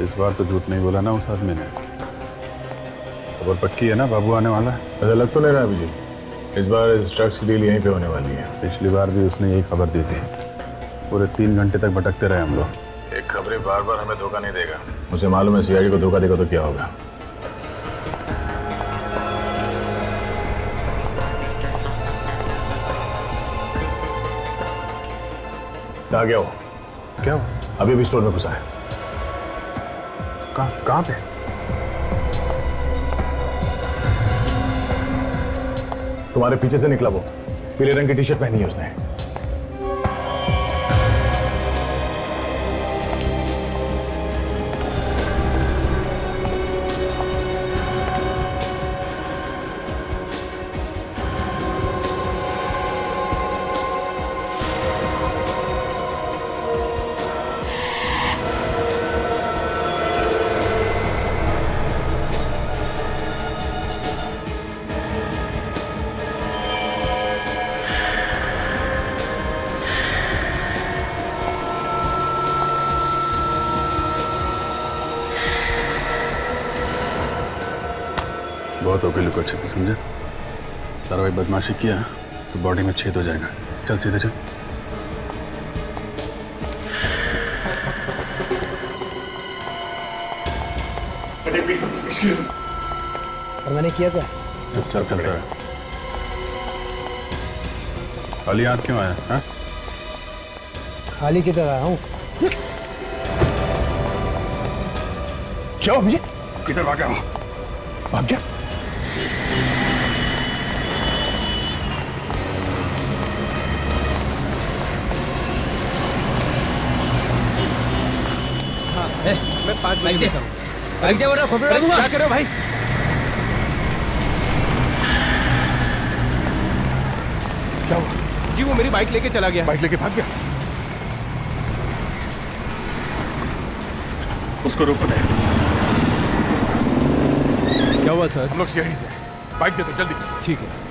इस बार तो झूठ नहीं बोला ना उस आदमी ने। खबर पक्की है ना, बाबू आने वाला है। ऐसा लग तो नहीं रहा अभी। इस बार इस ड्रग्स की डील यहीं पे होने वाली है। पिछली बार भी उसने यही खबर दी थी। पूरे 3 घंटे तक भटकते रहे हम लोग। एक खबरी बार बार हमें धोखा नहीं देगा। मुझे मालूम है सीआईडी को धोखा देगा तो क्या होगा। कहाँ गया हो? क्या हो? अभी भी स्टोर में घुसा है। कहाँ पे? तुम्हारे पीछे से निकला वो। पीले रंग की टी शर्ट पहनी है उसने। बहुत हो गई लुका छिपी, समझे? तारा भाई बदमाशी किया तो बॉडी में छेद हो जाएगा। चल सीधे चल। और मैंने किया क्या? चल चलता है। खाली हाथ क्यों आया? हाँ? खाली किधर आया हूँ? क्या मुझे किधर भाग गया? भाग गया? मैं 5 बाइक देता हूँ। बाइक दे बोला खोपड़ी डालूंगा। क्या कर रहे हो भाई? क्या हुआ? जी वो मेरी बाइक लेके चला गया। बाइक लेके भाग गया? उसको रोको दे। क्या हुआ सर? हम लोग सीआईडी से। बाइक दे दो जल्दी। ठीक है।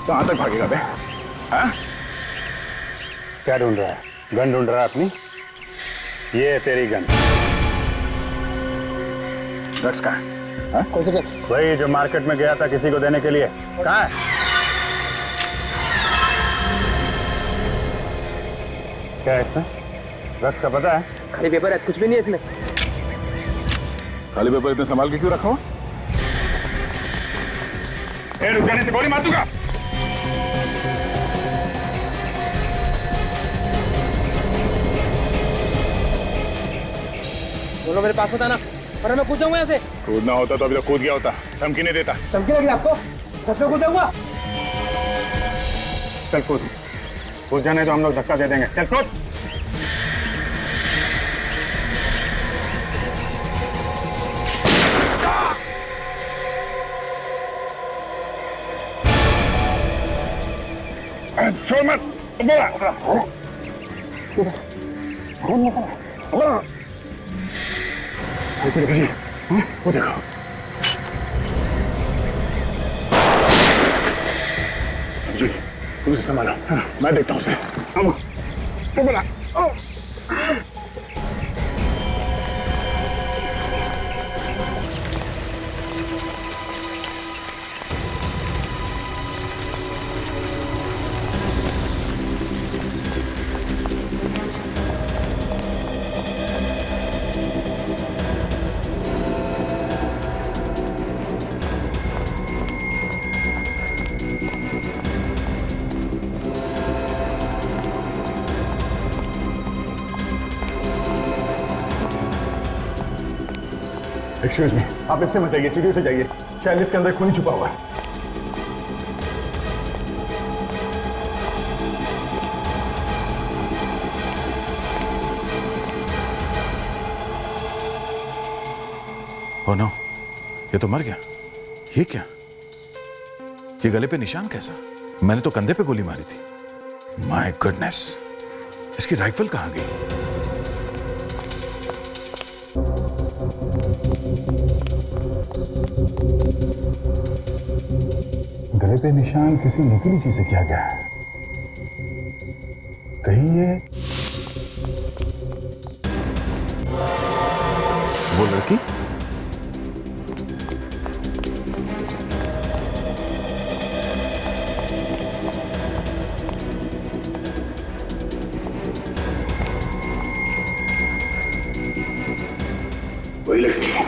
कहाँ तक भागेगा बे? हाँ? क्या ढूंढ रहा है? गन ढूंढ रहा है अपनी? ये है तेरी गन। ड्रग्स कहाँ है? कौन सा ड्रग्स? वही जो मार्केट में गया था किसी को देने के लिए। कहाँ है? क्या है इसमें? ड्रग्स का पता है? खाली पेपर है, कुछ भी नहीं है इसमें। खाली पेपर इतने संभाल के क्यों रखा हो? रुक जाने से गोली मार दूंगा। बोलो मेरे पास होता ना, वरना मैं कूद जाऊंगा यहाँ से। कूदना होता तो अभी तो कूद गया होता। धमकी नहीं देता। धमकी लगी आपको? सच में कूद जाऊंगा। चल कूद। कूद जाने तो हम लोग धक्का दे देंगे। चल कूद। छोड़ मत। वो देखो। संभालो, मैं देखता हूँ उसे। बोला एक्सक्यूज मी, आप इससे मत जाइए, सीढ़ियों से जाइए, शायद इसके अंदर खून छुपा हुआ है। ओह नो, ये तो मर गया। ये क्या? ये गले पे निशान कैसा? मैंने तो कंधे पे गोली मारी थी। माय गुडनेस, इसकी राइफल कहां गई? गले पे निशान किसी नुकीली चीज से किया गया है। कहीं ये वो लड़की? वही लड़की है।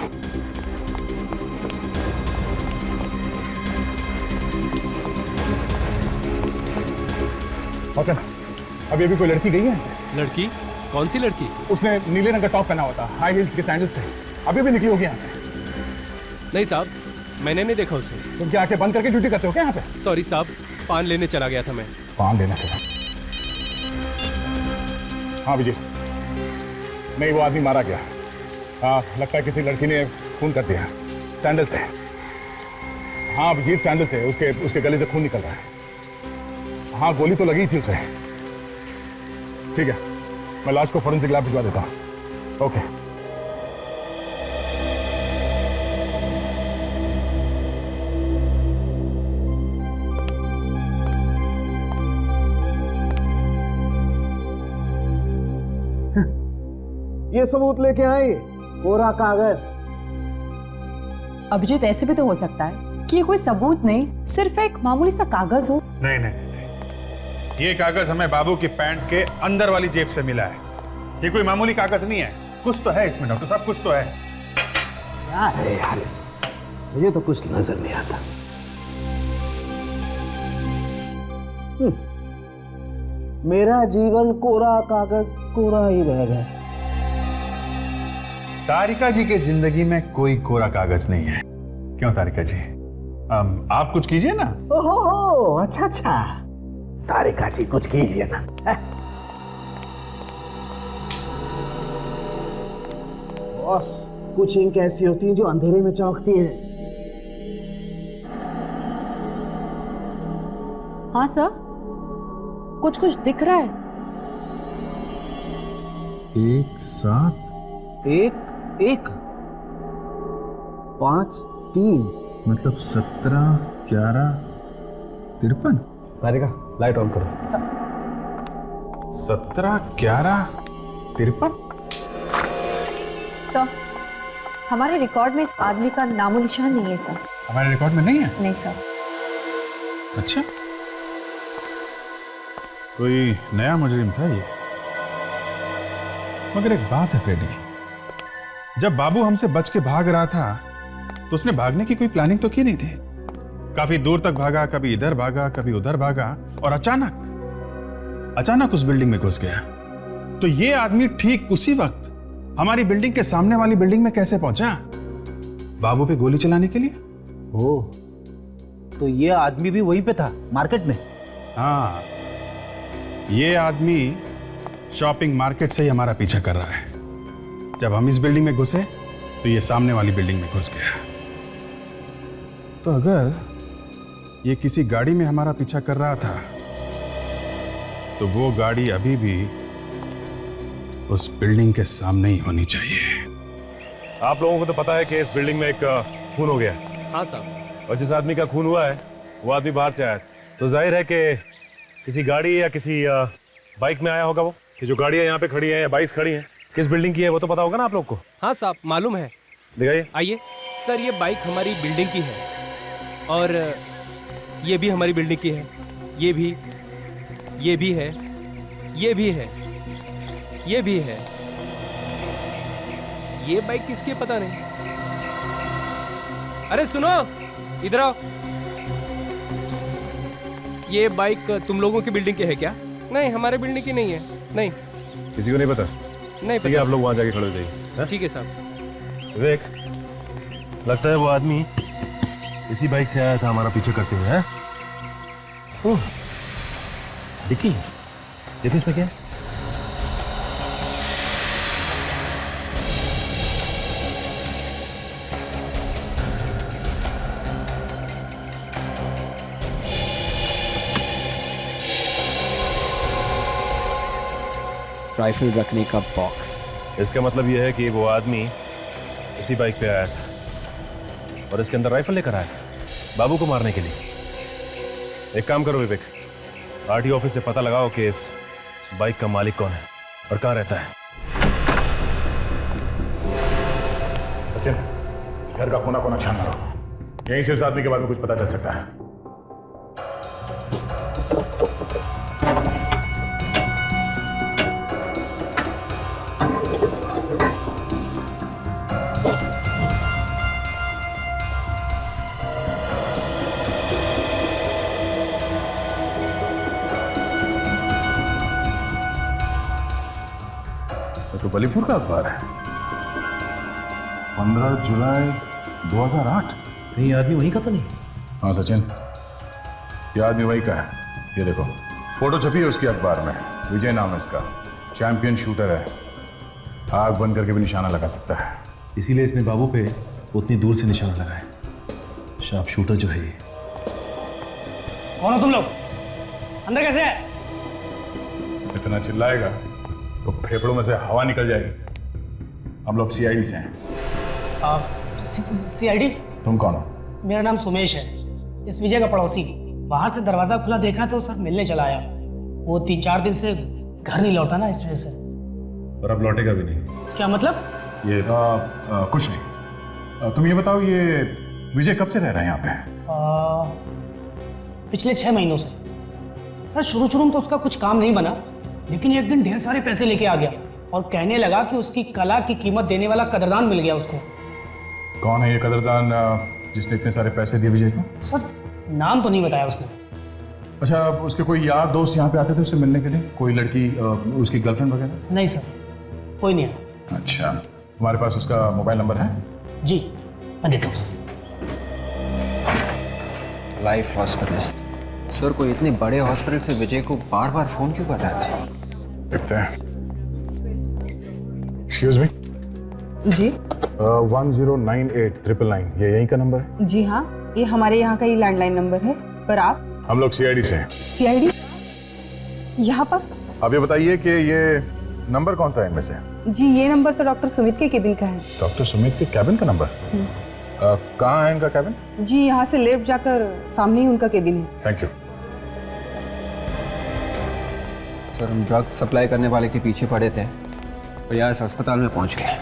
और अभी कोई लड़की गई है? लड़की? कौन सी लड़की? उसने नीले रंग का टॉप पहना हुआ था, हाई हील्स के सैंडल्स थे। अभी भी निकली होगी यहाँ से? नहीं साहब, मैंने नहीं देखा उसे। तुम क्या आंखें बंद करके ड्यूटी करते हो क्या यहाँ पे? सॉरी साहब, पान लेने चला गया था मैं। पान लेना चला? हाँ विजय, नहीं वो आदमी मारा गया। लगता है किसी लड़की ने खून कर दिया। सैंडल थे। हाँ अभिजीत सैंडल थे, उसके गले से खून निकल रहा है। हाँ गोली तो लगी थी उसे। ठीक है, मैं लाश को फॉरेंसिक लैब भिजवा देता हूँ। ओके। ये सबूत लेके आए, कोरा कागज। अभिजीत, ऐसे भी तो हो सकता है कि ये कोई सबूत नहीं, सिर्फ एक मामूली सा कागज हो। नहीं नहीं नहीं, ये कागज हमें बाबू की पैंट के अंदर वाली जेब से मिला है। ये कोई मामूली कागज नहीं है, कुछ तो है इसमें डॉक्टर साहब, कुछ तो है। क्या है यार इसमें? मुझे तो कुछ नजर नहीं आता। मेरा जीवन कोरा कागज कोरा ही रह गया। तारिका जी की जिंदगी में कोई कोरा कागज नहीं है। क्यों तारिका जी, आप कुछ कीजिए ना। ओहो, अच्छा अच्छा, तारिका जी कुछ कीजिए ना। बॉस, कुछ इंक ऐसी होती हैं जो अंधेरे में चमकती हैं। हाँ सर, कुछ कुछ दिख रहा है। 1 7 1 1 5 3 मतलब 17 11 53। तारिका लाइट ऑन करो। 17 11 53। सर, हमारे रिकॉर्ड में इस आदमी का नामो निशान नहीं है सर। हमारे रिकॉर्ड में नहीं है? नहीं सर। अच्छा, कोई नया मुजरिम था ये। मगर एक बात है फ्रेडी, जब बाबू हमसे बच के भाग रहा था तो उसने भागने की कोई प्लानिंग तो की नहीं थी। काफी दूर तक भागा, कभी इधर भागा कभी उधर भागा, और अचानक उस बिल्डिंग में घुस गया। तो ये आदमी ठीक उसी वक्त हमारी बिल्डिंग के सामने वाली बिल्डिंग में कैसे पहुंचा? बाबू पे गोली चलाने के लिए। ओह, तो ये आदमी भी वहीं पे था, मार्केट में? हाँ, ये आदमी शॉपिंग मार्केट से ही हमारा पीछा कर रहा है। जब हम इस बिल्डिंग में घुसे तो ये सामने वाली बिल्डिंग में घुस गया। तो अगर ये किसी गाड़ी में हमारा पीछा कर रहा था तो वो गाड़ी अभी भी उस बिल्डिंग के सामने ही होनी चाहिए। आप लोगों को तो पता है कि इस बिल्डिंग में एक खून हो गया। हाँ साहब। और जिस आदमी का खून हुआ है वो आदमी बाहर से आया है। तो जाहिर है कि किसी गाड़ी या किसी बाइक में आया होगा वो? ये जो गाड़ियाँ यहाँ पे खड़ी हैं या बाइक्स खड़ी हैं, किस बिल्डिंग की है वो तो पता होगा ना आप लोग को? हाँ साहब, मालूम है। दिखाइए। आइए सर, ये बाइक हमारी बिल्डिंग की है और ये भी हमारी बिल्डिंग की है। ये भी है, ये भी है, ये भी है। ये बाइक किसकी है पता नहीं। अरे सुनो, इधर आओ। ये बाइक तुम लोगों की बिल्डिंग की है क्या? नहीं, हमारे बिल्डिंग की नहीं है। नहीं, किसी को नहीं पता? नहीं ठीक है, पता। आप लोग वहाँ जाके खड़े हो जाइए। ठीक है साहब। विवेक, लगता है वो आदमी इसी बाइक से आया था हमारा पीछे करते हुए। हैं डिक्की देखिए इसमें क्या है। राइफल रखने का बॉक्स। इसका मतलब यह है कि वो आदमी इसी बाइक पे आया था और इसके अंदर राइफल लेकर आया था बाबू को मारने के लिए। एक काम करो विवेक, आरटीओ ऑफिस से पता लगाओ कि इस बाइक का मालिक कौन है और कहाँ रहता है। सचिन, इस घर का कोना कोना छान मारो, यहीं से इस आदमी के बारे में कुछ पता चल सकता है। तो बलीपुर का अखबार है, 15 जुलाई 2008। कहीं आदमी वहीं का तो नहीं? हाँ सचिन, ये आदमी वही का है। ये देखो, फोटो छपी है उसकी अखबार में। विजय नाम है इसका, चैंपियन शूटर है, आग बंद करके भी निशाना लगा सकता है। इसीलिए इसने बाबू पे उतनी दूर से निशाना लगाया। शार्प शूटर जो है ये। कौन हो तुम लोग? अंदर कैसे है? इतना चिल्लाएगा तो फेफड़ों में से हवा निकल जाएगी। हम लोग सीआईडी से हैं। सीआईडी? तुम कौन हो? मेरा नाम सुमेश है, इस विजय का पड़ोसी। बाहर से दरवाजा खुला देखा तो सर मिलने चला आया। वो 3-4 दिन से घर नहीं लौटा ना, इस वजह से। और अब लौटेगा भी नहीं। क्या मतलब? ये कुछ नहीं। तुम ये बताओ, ये विजय कब से रह रहा है यहाँ पे? पिछले 6 महीनों से। सर शुरू में तो उसका कुछ काम नहीं बना, लेकिन एक दिन ढेर सारे पैसे लेके आ गया और कहने लगा कि उसकी कला की कीमत देने वाला कदरदान मिल गया उसको। कौन है ये कदरदान जिसने इतने सारे पैसे दिए विजय को? सर नाम तो नहीं बताया उसने। अच्छा, उसके कोई यार दोस्त यहाँ पे आते थे उससे मिलने के लिए? कोई लड़की, उसकी गर्लफ्रेंड वगैरह? नहीं सर, कोई नहीं आया। अच्छा, तुम्हारे पास उसका मोबाइल नंबर है? जी, मैं देता हूँ। Life hospital. सर, कोई इतने बड़े हॉस्पिटल से विजय को बार बार फोन क्यों कर रहा था? देखते हैं। Excuse me. जी 1098-999, ये यहीं का नंबर है? जी हाँ, ये हमारे यहाँ का ही लैंडलाइन नंबर है। पर आप? हम लोग सीआईडी से हैं। सीआईडी? यहाँ पर? अब ये बताइए कि ये नंबर कौन सा है इनमें से? जी ये नंबर तो डॉक्टर सुमित के केबिन का है। डॉक्टर सुमित के कैबिन का नंबर? कहाँ है इनका कैबिन? जी यहाँ से लेफ्ट जाकर सामने ही उनका केबिन है। Thank you. सर, हम ड्रग सप्लाई करने वाले के पीछे पड़े थे और यहाँ इस अस्पताल में पहुँच गए।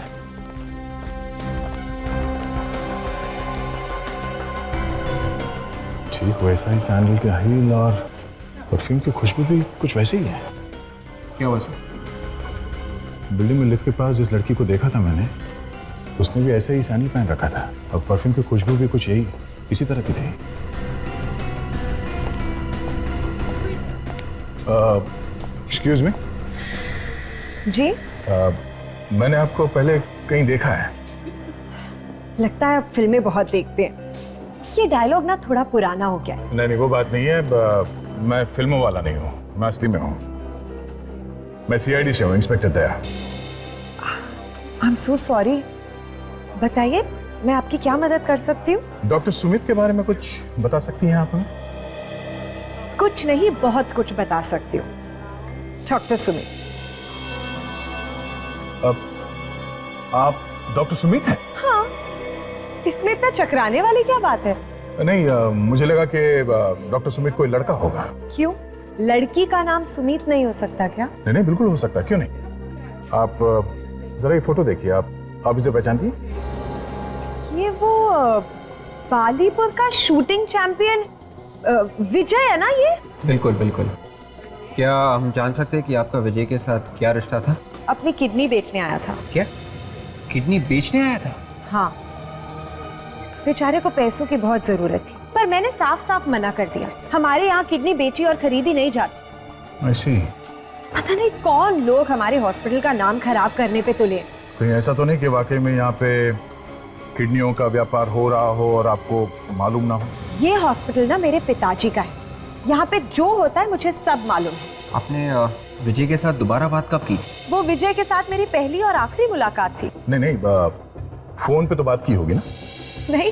ठीक वैसा ही सैंडल के हील और परफ्यूम की खुशबू भी कुछ वैसे ही है। क्या हुआ सर? बिल्डिंग में लिफ्ट के पास जिस लड़की को देखा था मैंने, उसने भी ऐसे ही सैंडल पहन रखा था और परफ्यूम की खुशबू भी कुछ यही इसी तरह की थी। Excuse me. जी मैंने आपको पहले कहीं देखा है। लगता है आप फिल्में बहुत देखते हैं। ये डायलॉग ना थोड़ा पुराना हो गया है। नहीं, वो बात नहीं है। मैं फिल्मों वाला नहीं हूँ, मैं असली में हूँ। मैं सीआईडी से हूँ, inspector Daya. I am so sorry. बताइए, मैं आपकी क्या मदद कर सकती हूँ? डॉक्टर सुमित के बारे में कुछ बता सकती हैं आप हमें? कुछ नहीं, बहुत कुछ बता सकती हूँ। डॉक्टर सुमित। आप डॉक्टर सुमित हैं? हाँ, इसमें इतना चकराने वाली क्या बात है? नहीं, मुझे लगा कि डॉक्टर सुमित कोई लड़का होगा। क्यों? लड़की का नाम सुमित नहीं हो सकता क्या? नहीं नहीं, बिल्कुल हो सकता है, क्यों नहीं। आप जरा ये फोटो देखिए, आप इसे पहचानती हैं? ये वो बालीपुर का शूटिंग चैंपियन विजय है ना ये? बिल्कुल बिल्कुल। क्या हम जान सकते हैं कि आपका विजय के साथ क्या रिश्ता था? अपनी किडनी बेचने आया था। क्या किडनी बेचने आया था? हाँ, बेचारे को पैसों की बहुत जरूरत थी, पर मैंने साफ साफ मना कर दिया। हमारे यहाँ किडनी बेची और खरीदी नहीं जाती। ऐसी पता नहीं कौन लोग हमारे हॉस्पिटल का नाम खराब करने पे तुले। कहीं ऐसा तो नहीं कि वाकई में यहाँ पे किडनियों का व्यापार हो रहा हो और आपको मालूम ना हो? ये हॉस्पिटल ना मेरे पिताजी का है, यहाँ पे जो होता है मुझे सब मालूम है। आपने विजय के साथ दोबारा बात कब की? वो विजय के साथ मेरी पहली और आखिरी मुलाकात थी। नहीं नहीं, फोन पे तो बात की होगी ना? नहीं,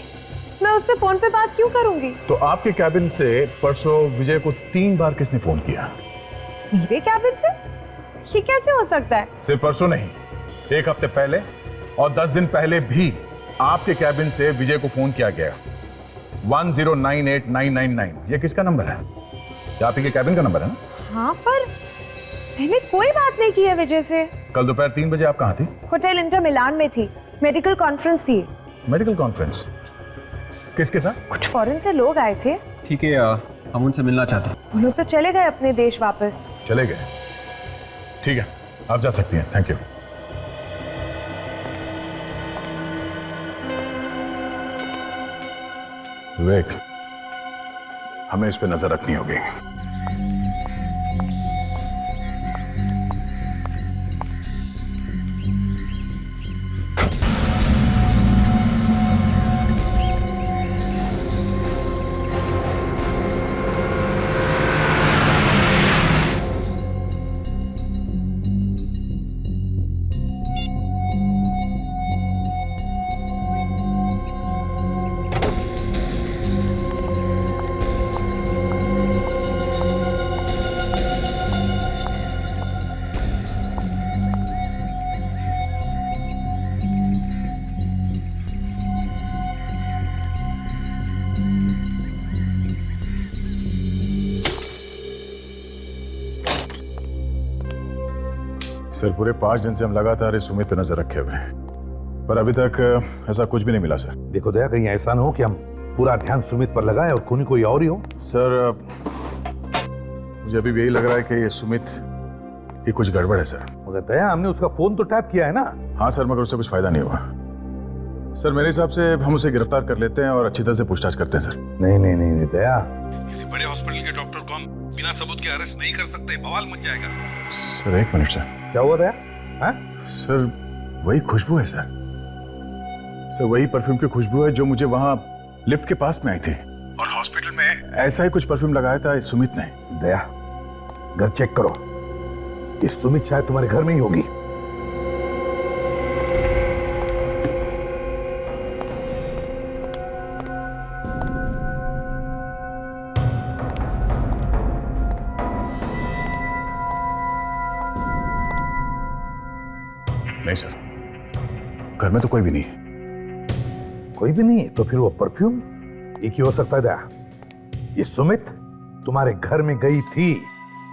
मैं उससे फोन पे बात क्यों करूंगी? तो आपके कैबिन से परसों विजय को 3 बार किसने फोन किया? मेरे कैबिन से? ये कैसे हो सकता है? सिर्फ परसों नहीं, 1 हफ्ते पहले और 10 दिन पहले भी आपके कैबिन से विजय को फोन किया गया। 10989999। ये किसका नंबर है? ये आप ही के कैबिन का नंबर है ना? हाँ, पर मैंने कोई बात नहीं की है विजय से। कल दोपहर 3 बजे आप कहाँ थी? होटल इंटर मिलान में थी, मेडिकल कॉन्फ्रेंस थी। Medical conference? किसके साथ? कुछ फॉरेन से लोग आए थे। ठीक है, हम उनसे मिलना चाहते हैं। वो लोग तो चले गए अपने देश वापस। चले गए? ठीक है, आप जा सकती हैं। Thank you. विवेक, हमें इस पे नजर रखनी होगी। सर, पूरे 5 दिन से हम लगातार इस सुमित पे नजर रखे हुए हैं, पर अभी तक ऐसा कुछ भी नहीं मिला सर। देखो दया, कहीं ऐसा ना हो कि हम पूरा ध्यान सुमित पर लगाएं और खूनी कोई और ही हो। सर, मुझे अभी भी यही लग रहा है कि ये सुमित की कुछ गड़बड़ है सर। मगर दया, हमने उसका फोन तो टैप किया है ना? हाँ सर, मगर उससे कुछ फायदा नहीं हुआ। सर, मेरे हिसाब से हम उसे गिरफ्तार कर लेते हैं और अच्छी तरह से पूछताछ करते हैं सर। नहीं नहीं नहीं, नहीं दया, किसी बड़े हॉस्पिटल के डॉक्टर को हम बिना सबूत के अरेस्ट नहीं कर सकते, बवाल मच जाएगा। Sir 1 minute sir. क्या हुआ दया? हाँ? सर, वही खुशबू है सर। सर, वही परफ्यूम की खुशबू है जो मुझे वहां लिफ्ट के पास में आई थी, और हॉस्पिटल में ऐसा ही कुछ परफ्यूम लगाया था इस सुमित ने। दया, घर चेक करो, ये सुमित शायद तुम्हारे घर में ही होगी। नहीं सर, घर में तो कोई भी नहीं है। कोई भी नहीं? तो फिर वो परफ्यूम एक ही हो सकता है दया। ये सुमित तुम्हारे घर में गई थी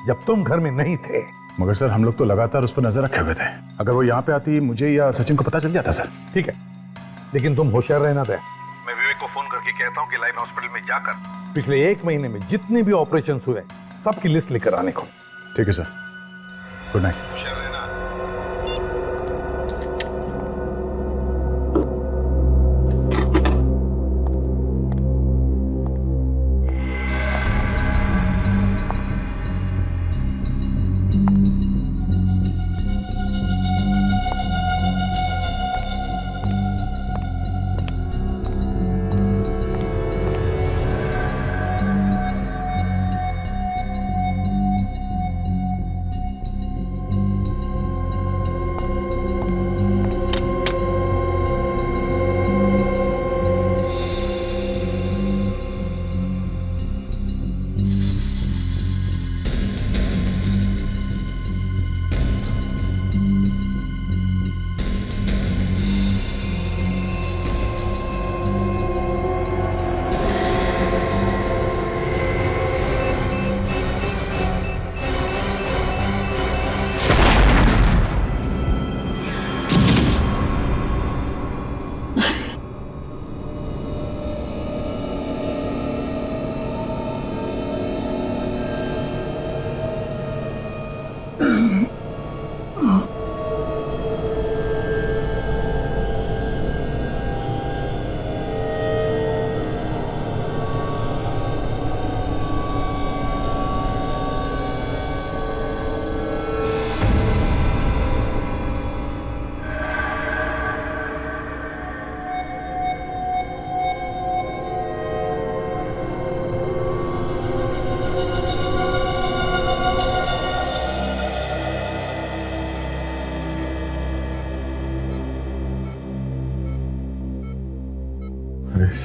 जब तुम घर में नहीं थे। मगर सर, हम लोग तो लगातार उस पर नजर रखे हुए थे। अगर वो यहाँ पे आती, मुझे या सचिन को पता चल जाता सर। ठीक है, लेकिन तुम होशियार रहना दया। मैं विवेक को फोन करके कहता हूँ कि लाइन हॉस्पिटल में जाकर पिछले 1 महीने में जितने भी ऑपरेशन हुए सबकी लिस्ट लेकर आने को। ठीक है सर, गुड नाइट। होशियार रहना।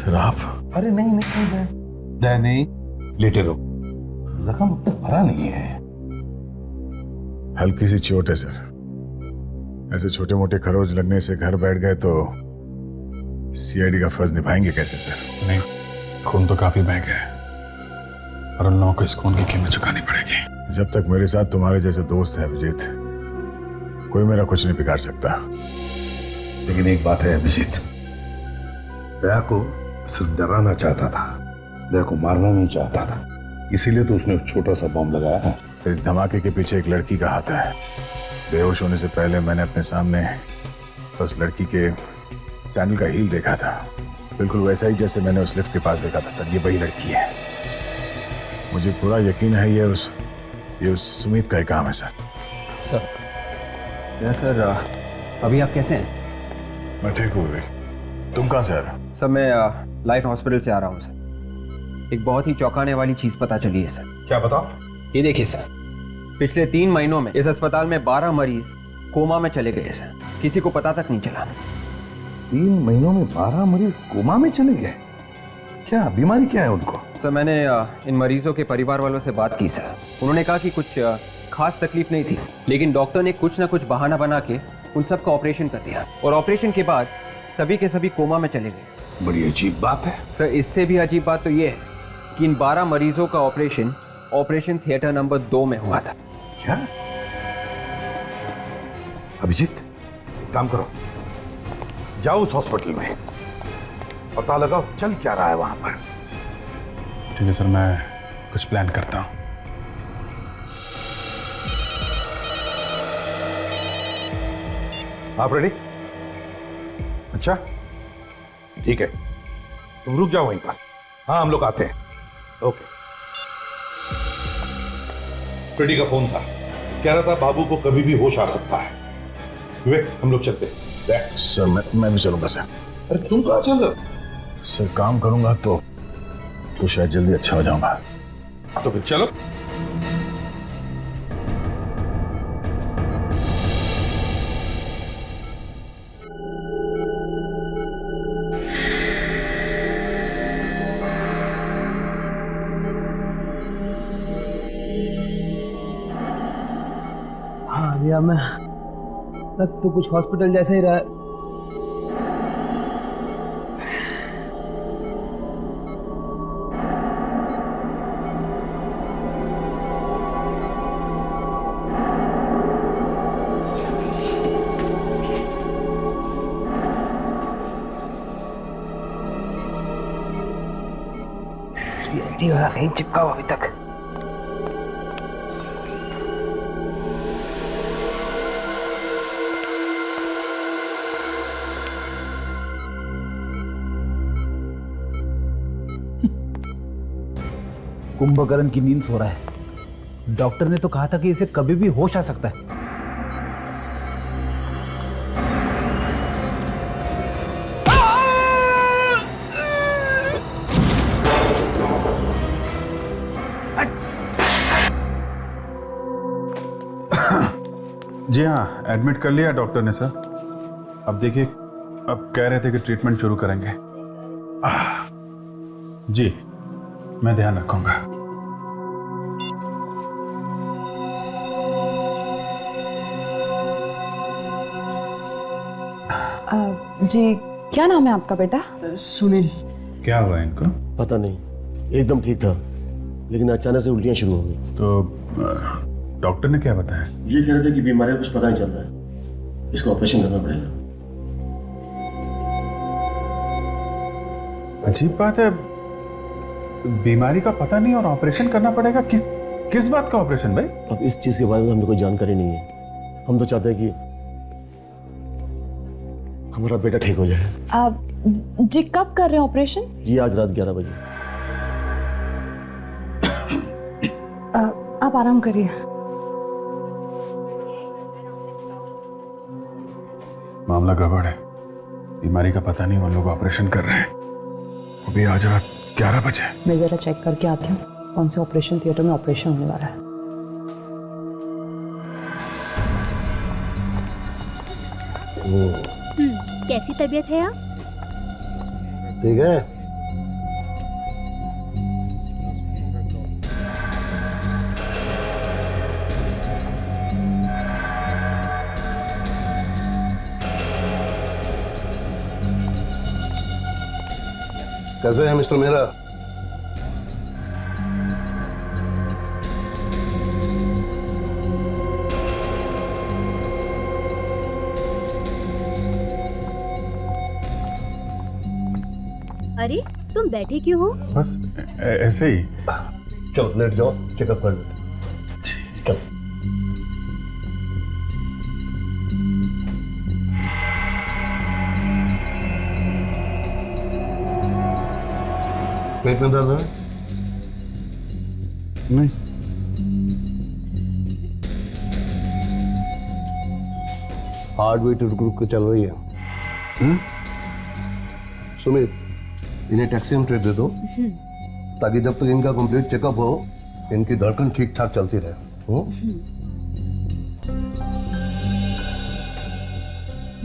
सर आप? अरे नहीं नहीं दया नहीं, लेटे रहो, जख्म तो भरा नहीं है। हल्की सी चोट है सर। ऐसे छोटे मोटे खरोच लगने से घर बैठ गए तो सीआईडी का फर्ज निभाएंगे कैसे सर? नहीं, खून तो काफी बह गया है और उन लोगों को इस खून की कीमत चुकानी पड़ेगी। जब तक मेरे साथ तुम्हारे जैसे दोस्त हैं अभिजीत, कोई मेरा कुछ नहीं बिगाड़ सकता। लेकिन एक बात है अभिजीत, दया को सिर्फ डराना चाहता था, दया को मारना नहीं चाहता था, इसीलिए तो उसने एक छोटा सा बम लगाया है। इस धमाके के पीछे एक लड़की का हाथ है। बेहोश होने से पहले मैंने अपने सामने उस लड़की के सैंडल का हील देखा था, बिल्कुल वैसा ही जैसे मैंने उस लिफ्ट के पास देखा था सर। ये वही लड़की है, मुझे पूरा यकीन है ये उस सुमित का ही काम है सर। सर सर अभी आप कैसे हैं? मैं ठीक हूँ विवेक, तुम कहाँ से आ रहे हो? सर मैं लाइफ हॉस्पिटल से आ रहा हूँ सर। एक बहुत ही चौंकाने वाली चीज पता चली है सर। क्या बताओ? ये देखिए सर, पिछले 3 महीनों में इस अस्पताल में 12 मरीज कोमा में चले गए सर, किसी को पता तक नहीं चला। 3 महीनों में 12 मरीज कोमा में चले गए? क्या बीमारी क्या है उनको? सर मैंने इन मरीजों के परिवार वालों से बात की सर। उन्होंने कहा कि कुछ खास तकलीफ नहीं थी, लेकिन डॉक्टर ने कुछ ना कुछ बहाना बना के उन सबका ऑपरेशन कर दिया और ऑपरेशन के बाद सभी के सभी कोमा में चले गए। बड़ी अजीब बात है सर। इससे भी अजीब बात तो ये है कि इन 12 मरीजों का ऑपरेशन थिएटर नंबर 2 में हुआ था। क्या? अभिजीत काम करो, जाओ उस हॉस्पिटल में, पता लगाओ चल क्या रहा है वहां पर। ठीक है सर, मैं कुछ प्लान करता हूँ। आप रेडी? अच्छा ठीक है, तुम रुक जाओ वहीं पर। हाँ हम लोग आते हैं। ओके। फ्रेडी का फोन था, कह रहा था बाबू को कभी भी होश आ सकता है। विवेक हम लोग चलते हैं। सर मैं भी चलूंगा सर। अरे तुम कहाँ चल रहे हो? सर काम करूंगा तो शायद जल्दी अच्छा हो जाऊंगा। तो फिर चलो। हाँ भैया, मैं लग तो कुछ हॉस्पिटल जैसा ही रहा है। सीआईडी वाला सही चिपका हुआ अभी तक। कुंभकर्ण की नींद सो रहा है। डॉक्टर ने तो कहा था कि इसे कभी भी होश आ सकता है। जी हाँ, एडमिट कर लिया डॉक्टर ने सर। अब देखिए, अब कह रहे थे कि ट्रीटमेंट शुरू करेंगे। जी मैं ध्यान रखूंगा। जी क्या नाम है आपका बेटा? सुनील। क्या हुआ इनको? पता नहीं, एकदम ठीक था लेकिन अचानक से उल्टियां शुरू हो गई। तो डॉक्टर ने क्या बताया? ये कह रहे थे कि बीमारी का कुछ पता नहीं चल रहा है, इसका ऑपरेशन करना पड़ेगा। अजीब बात है, बीमारी का पता नहीं और ऑपरेशन करना पड़ेगा। किस बात का ऑपरेशन भाई? अब इस चीज के बारे में हमें कोई जानकारी नहीं है। हम तो चाहते हैं कि हमारा बेटा ठीक हो जाए। आप जी कब कर रहे हैं ऑपरेशन? ये आज रात 11 बजे। आप आराम करिए। मामला गड़बड़ है, बीमारी का पता नहीं, वो लोग ऑपरेशन कर रहे हैं। अभी आज रात 11 बजे। मैं जरा चेक करके आती हूँ कौन से ऑपरेशन थिएटर में ऑपरेशन होने वाला है। कैसी तबीयत है आप? ठीक है, कैसे हैं मिस्टर मेहरा? अरे तुम बैठे क्यों हो? बस ऐसे ही। चलो लेट जाओ, चेकअप कर लेते। चलो। पेट में दर्द है? नहीं। हार्ट बीट रुक रुक के चल रही है। सुमित, इन्हें टैक्सी में ट्रेड दे दो ताकि जब तक इनका कंप्लीट चेकअप हो इनकी धड़कन ठीक ठाक चलती रहे।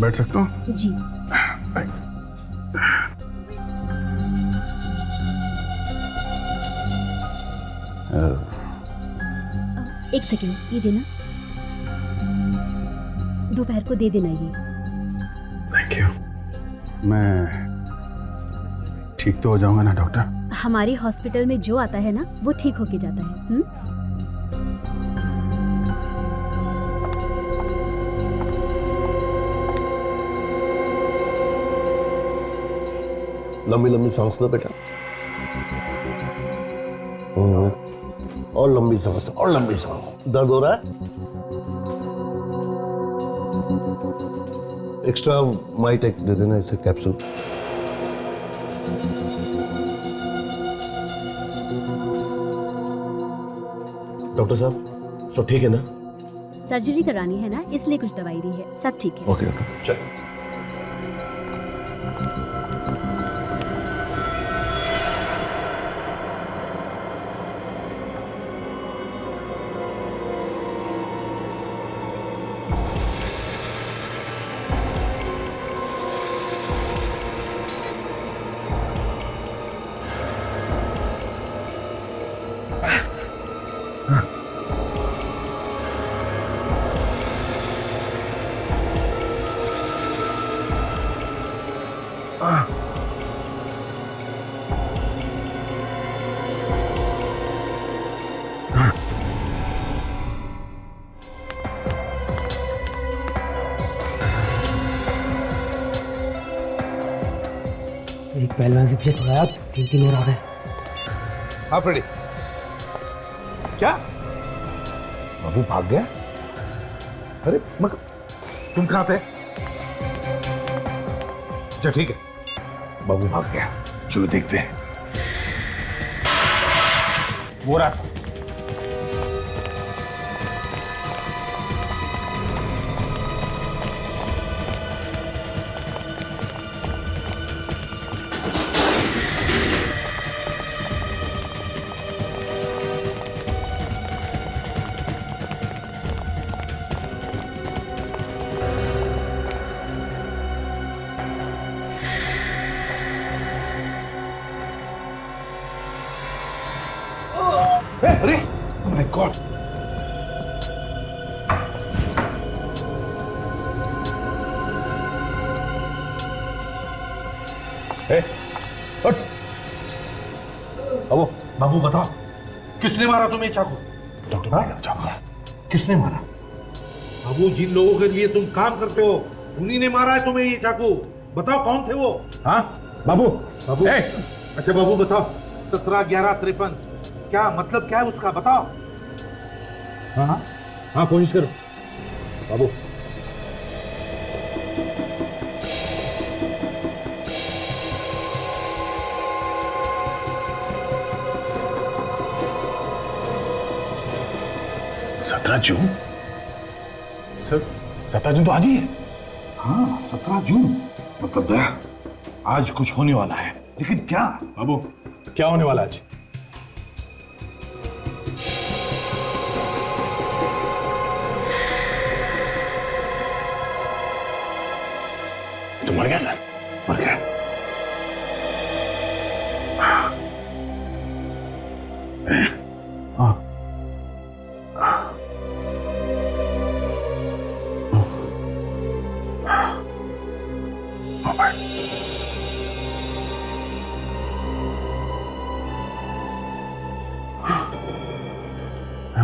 बैठ सकता हूँ? जी। एक सेकंड, ये देना। दोपहर को दे देना ये। Thank you. मैं ठीक तो हो जाऊंगा ना डॉक्टर? हमारे हॉस्पिटल में जो आता है ना वो ठीक होके जाता है। लंबी लंबी सांस लो बेटा। और लंबी सांस, और लंबी सांस। दर्द हो रहा है? एक्स्ट्रा माइटेक दे देना इसे कैप्सूल। डॉक्टर साहब सब ठीक है ना? सर्जरी करानी है ना, इसलिए कुछ दवाई दी है। सब ठीक है। ओके डॉक्टर, चलिए। एक पहलवान से पीछे छुड़ाया, 3 और आ गए। हाँ फ्रेडी, क्या बाबू भाग गया? अरे मगर तुम कहाँ थे? अच्छा ठीक है, बाबू भाग गया। चलो देखते हैं। वो रास्ता। अरे माय गॉड, बाबू बाबू बताओ किसने मारा तुम्हें चाकू? डॉक्टर चाकू किसने मारा? बाबू जिन लोगों के लिए तुम काम करते हो उन्हीं ने मारा है तुम्हें ये चाकू। बताओ कौन थे वो? हाँ बाबू। बाबू अच्छा बाबू बताओ, 17-11-53 क्या मतलब, क्या है उसका बताओ। हाँ हाँ हाँ, कोशिश करो बाबू। सत्रह जून? सर 17 जून तो आज ही है। हाँ 17 जून, मतलब दया आज कुछ होने वाला है, लेकिन क्या? बाबू क्या होने वाला आज? तो मर गया सर? मर गया।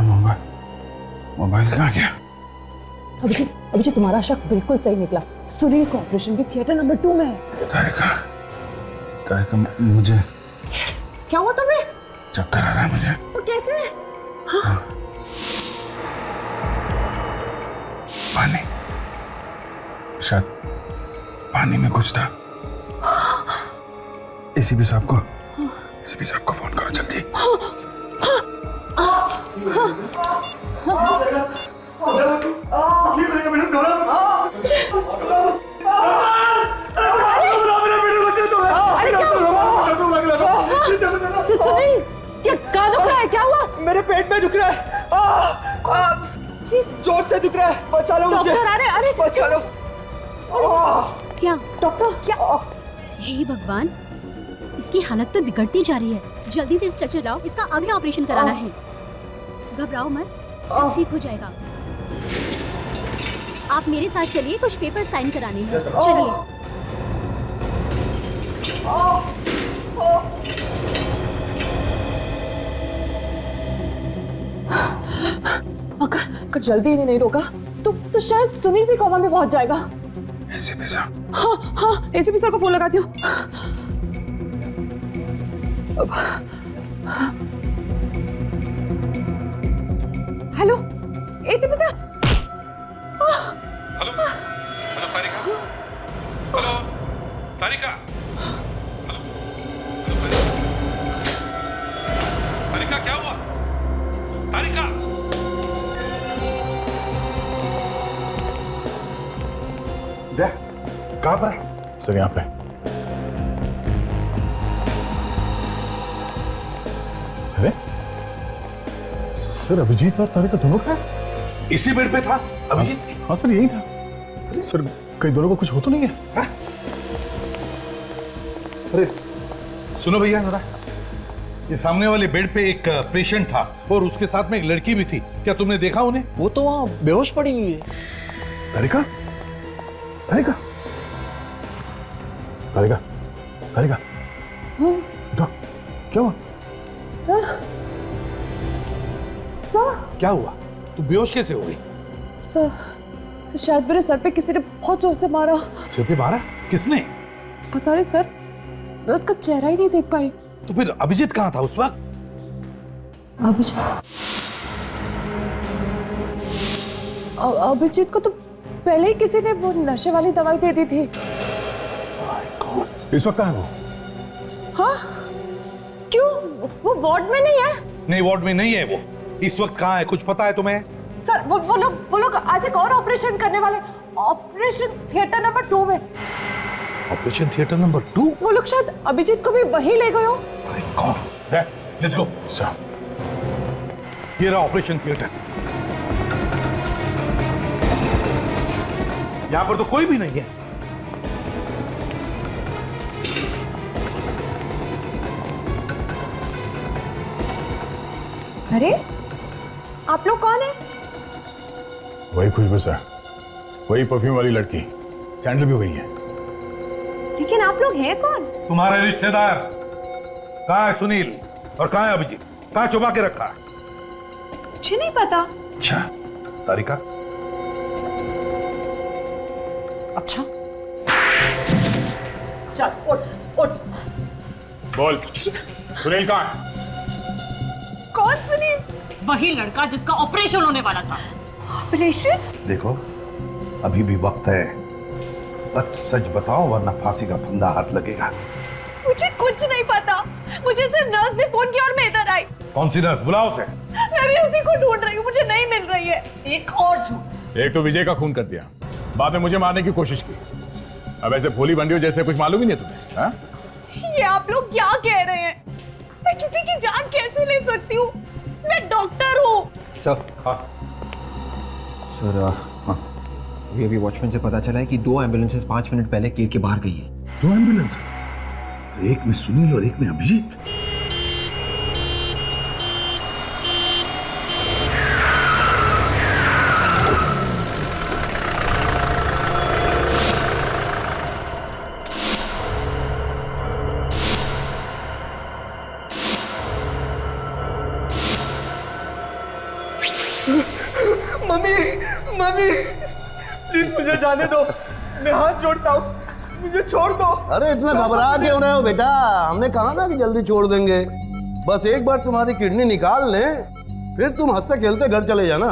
मोबाइल कहाँ गया? अभी तुम्हारा शक बिल्कुल सही निकला। सुनील का ऑपरेशन भी थिएटर नंबर 2 में है। तारिका मुझे क्या हुआ तुम्हें? चक्कर आ रहा है मुझे। वो कैसे? हाँ। पानी, शायद पानी में कुछ था। एसीपी साहब को फोन करो जल्दी। क्या दुख रहा है? क्या हुआ? मेरे पेट में दुख रहा है। जोर से दुख रहा है। बचा लो मुझे। डॉक्टर, अरे बचा लो। क्या डॉक्टर? क्या? हे भगवान, इसकी हालत तो बिगड़ती जा रही है। जल्दी से स्ट्रेचर लाओ, इसका अभी ऑपरेशन कराना है। घबराओ मत, सब ठीक हो जाएगा। आप मेरे साथ चलिए, कुछ पेपर साइन कराने हैं। चलिए। अगर जल्दी इन्हें नहीं रोका तो शायद सुनील भी कोमा में पहुंच जाएगा। एसीपी साहब। हाँ, एसीपी सर को फोन लगाती हूँ। Hello ACP sir. हेलो तारिका। हेलो तारिका। तारिका क्या हुआ? तारिका। कहाँ पर है? सर यहाँ पे। अरे सर, अभिजीत और तारिका दोनों का इसी बेड पे था अभिजीत? हाँ सर, यही था। सर कई दोनों को कुछ हो तो नहीं है? अरे सुनो भैया जरा, ये सामने वाले बेड पे एक पेशेंट था और उसके साथ में एक लड़की भी थी। क्या तुमने देखा उन्हें? वो तो वहां बेहोश पड़ी हुई है। तारिका, तारिका, तारिका, तारिका। क्या हुआ? क्या हुआ? तू बेहोश कैसे हो गई? सर शायद मेरे सर पे किसी ने बहुत जोर से मारा। सिर पे मारा? किसने? पता नहीं सर, मैं उसका चेहरा ही नहीं देख पाई। तो फिर अभिजीत कहाँ था उस वक्त? अभिजीत को तो पहले ही किसी ने वो नशे वाली दवाई दे दी थी। इस वक्त कहाँ है वो? हाँ? क्यों? वो वार्ड में नहीं है? नहीं, वार्ड में नहीं है वो। इस वक्त कहाँ है, कुछ पता है तुम्हें? सर वो लोग आज एक और ऑपरेशन करने वाले। ऑपरेशन थिएटर नंबर 2 में। Operation theatre number 2? वो लोग शायद अभिजीत को भी वहीं ले गए हो। कौन? Let's go. सर, ये रहा ऑपरेशन थिएटर। यहां पर तो कोई भी नहीं है। अरे आप लोग कौन है? वही खुशबू सर, वही परफ्यूम वाली लड़की, सैंडल भी वही है। लेकिन आप लोग हैं कौन? तुम्हारे रिश्तेदार। कहाँ है सुनील और कहाँ है अभिजीत? कहाँ छुपा के रखा? मुझे नहीं पता। अच्छा तारिका। अच्छा चल उठ। बोल, सुनील कहाँ है? कौन सुनील? वही लड़का जिसका ऑपरेशन होने वाला था। ऑपरेशन? देखो अभी भी वक्त है, सच सच बताओ वरना फांसी का फंदा हाथ लगेगा। मुझे कुछ नहीं पता। मुझे सिर्फ नर्स ने फोन किया और मैं इधर आई। कौन सी नर्स? बुलाओ उसे। मैं भी उसी को ढूंढ रही हूँ, मुझे नहीं मिल रही है। एक और झूठ। एक तो विजय का खून कर दिया, बाद में मुझे मारने की कोशिश की। अब ऐसे भोली बंडियों जैसे कुछ मालूम ही नहीं तुम्हें? हाँ? ये आप लोग क्या कह रहे हैं? मैं किसी की जान कैसे ले सकती हूँ? मैं डॉक्टर हूँ। सर। हाँ सर, अभी वॉचमैन से पता चला है कि 2 एम्बुलेंसेस 5 मिनट पहले गेट के बाहर गई है। 2 एम्बुलेंस? एक में सुनील और एक में अभिजीत। मम्मी मम्मी प्लीज मुझे जाने दो, मैं हाथ जोड़ता हूँ, मुझे छोड़ दो। अरे इतना घबरा क्यों रहे हो बेटा? हमने कहा ना कि जल्दी छोड़ देंगे। बस एक बार तुम्हारी किडनी निकाल लें, फिर तुम हंसते खेलते घर चले जाना।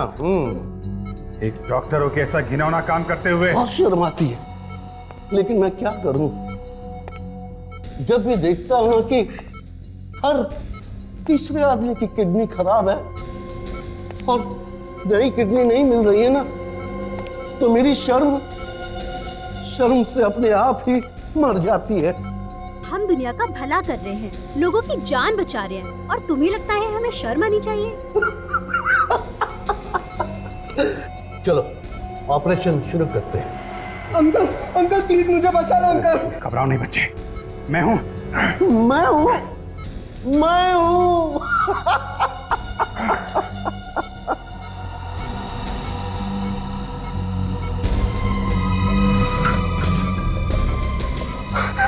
एक डॉक्टर हो के ऐसा घिनौना काम करते हुए बहुत शर्म आती है, लेकिन मैं क्या करूं? जब भी देखता हूं कि हर तीसरे आदमी की किडनी खराब है और नई किडनी नहीं मिल रही है ना, तो मेरी शर्म से अपने आप ही मर जाती है। हम दुनिया का भला कर रहे हैं, लोगों की जान बचा रहे हैं, और तुम्हें लगता है हमें शर्म आनी चाहिए? चलो ऑपरेशन शुरू करते हैं। अंकल अंकल प्लीज मुझे बचा लो अंकल। घबराओ नहीं बच्चे, मैं हूं।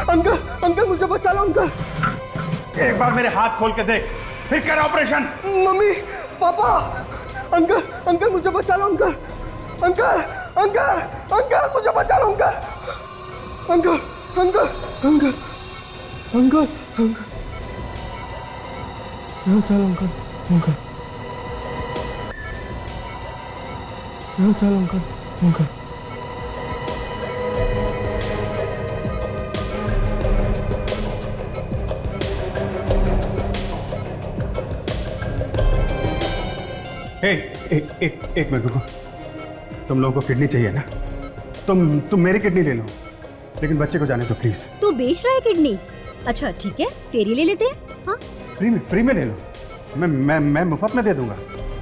अंकल अंकल मुझे बचा लो अंकल। एक बार मेरे हाथ खोल के देख, फिर कर operation. Mummy papa uncle uncle मुझे बचा लो अंकल। अंकल अंकल अंकल मुझे बचा लो uncle. Uncle uncle uncle uncle uncle बचा लो अंकल। अंकल बचा लो अंकल। अंकल एक मिनट रुको। तुम लोगों को किडनी चाहिए ना? तुम मेरी किडनी ले लो, लेकिन बच्चे को जाने दो प्लीज। तू बेच रहा है किडनी? अच्छा ठीक है, तेरी ले लेते हैं। हाँ फ्री में ले लो, मैं मुफ्त में दे दूंगा,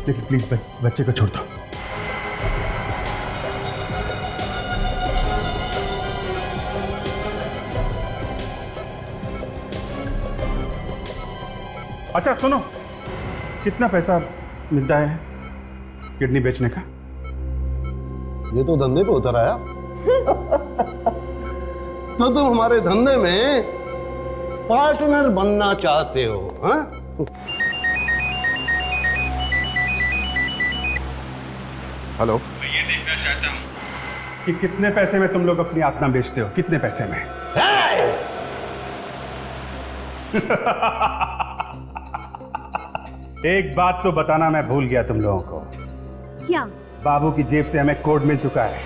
लेकिन प्लीज बच्चे को छोड़ दो। अच्छा सुनो, कितना पैसा मिलता है किडनी बेचने का? ये तो धंधे पे उतर आया। तो तुम हमारे धंधे में पार्टनर बनना चाहते हो? हाँ? हेलो, मैं ये देखना चाहता हूं कि कितने पैसे में तुम लोग अपनी आत्मा बेचते हो, कितने पैसे में? एक बात तो बताना मैं भूल गया तुम लोगों को। क्या? बाबू की जेब से हमें कोड मिल चुका है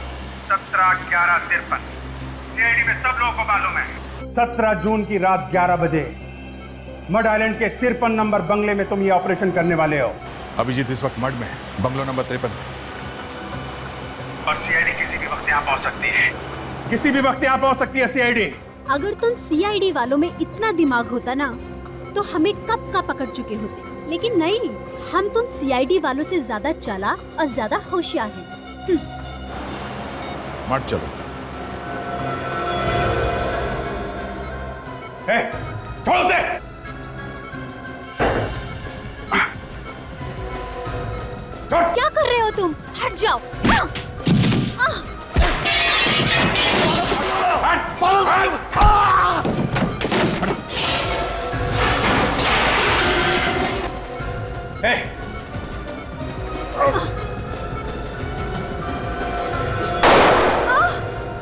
17/11/53। सीआईडी में सब लोगों को मालूम है 17 जून की रात 11 बजे मड आइलैंड के 53 नंबर बंगले में तुम ये ऑपरेशन करने वाले हो। अभिजीत इस वक्त मड में है, बंगलो नंबर 53। और सीआईडी किसी भी वक्त यहाँ पहुंच सकती है, किसी भी वक्त यहाँ पहुंच सकती है सीआईडी। अगर तुम सीआईडी वालों में इतना दिमाग होता ना, तो हमें कब का पकड़ चुके होते, लेकिन नहीं, हम तुम सीआईडी वालों से ज्यादा चालाक और ज्यादा होशियार हैं। मत चलो। छोड़ो से। क्या कर रहे हो तुम? हट जाओ।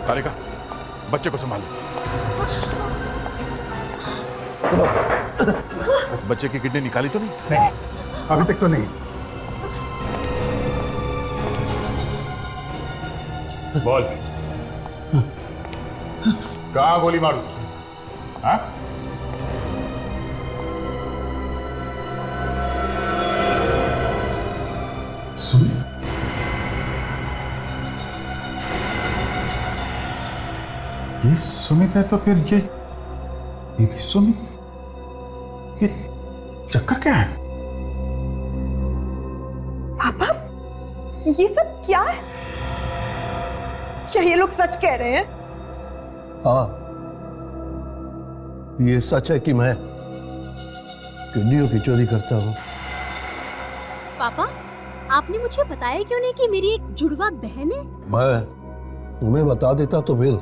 तारिका, बच्चे को संभालो। बच्चे की किडनी निकाली तो नहीं? नहीं, अभी तक तो नहीं। बोल, कहाँ गोली मारू? हाँ? सुमित? ये सुमित है तो फिर ये भी सुमित? ये चक्कर क्या है? पापा, ये सब क्या है? क्या ये लोग सच कह रहे हैं? हाँ, ये सच है कि मैं किडनियों की चोरी करता हूँ। पापा, आपने मुझे बताया क्यों नहीं कि मेरी एक जुड़वा बहन है? मैं तुम्हें बता देता तो फिर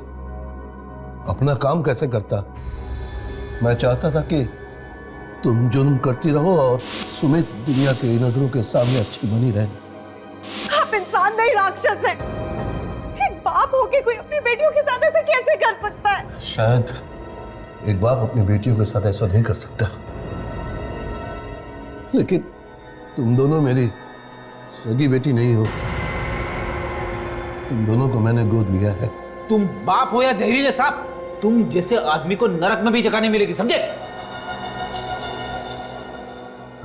अपना काम कैसे करता? मैं चाहता था कि तुम जुर्म करती रहो और सुमित दुनिया की नजरों के सामने अच्छी बनी रहे। आप इंसान एक बाप होके कोई अपनी बेटियों के साथ ऐसे कैसे कर सकता है? शायद एक बाप अपनी बेटियों के साथ ऐसा नहीं कर सकता, लेकिन तुम दोनों मेरी सगी बेटी नहीं हो। तुम दोनों को मैंने गोद लिया है। तुम बाप हो या जहरीले सांप, तुम जैसे आदमी को नरक में भी जगह नहीं मिलेगी, समझे?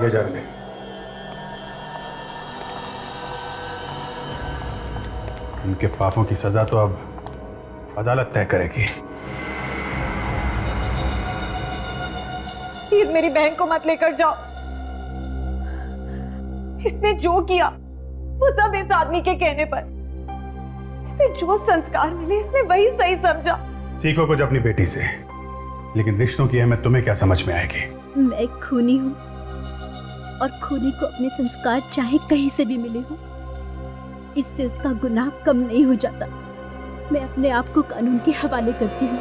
ये जा रहे उनके पापों की सजा तो अब अदालत तय करेगी। प्लीज मेरी बहन को मत लेकर जाओ। इसने जो किया वो सब इस आदमी के कहने पर। इसे जो संस्कार मिले इसने वही सही समझा। सीखो कुछ अपनी बेटी से, लेकिन रिश्तों की अहमियत तुम्हें क्या समझ में आएगी? मैं खूनी हूँ और खूनी को अपने संस्कार चाहे कहीं से भी मिले हो, इससे उसका गुनाह कम नहीं हो जाता। मैं अपने आप को कानून के हवाले करती हूँ।